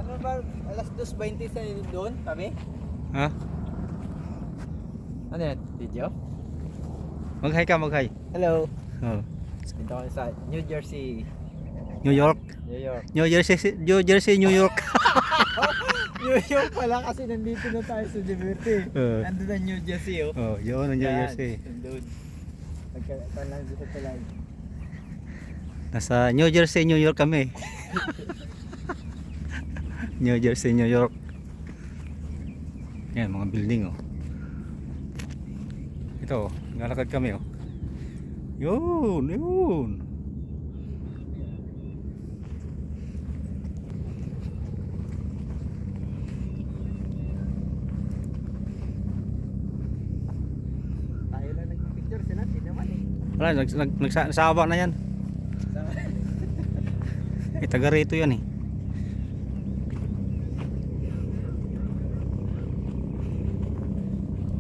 Ano ba? Alas 2:20 sa doon, kami? Ha? Ano yan? Video? Mag-hi ka, mag-hi. Hello. Oh. Dito kami sa New Jersey. New York. New York. New Jersey, New Jersey, New York. New York pala kasi nandito na tayo sa Liberty. Nandun na New Jersey oh. Oh, yun ang New Yan, Jersey. nandun. Nagkataan lang dito sa live. Nasa New Jersey, New York kami. New Jersey, New York. Yan, mga building oh. Ito oh, ngalakad kami oh. Yun, yun. Tayo lang nagpicture sila, di naman eh. Wala, nagsawa na yan. Eh, taga rito yan eh.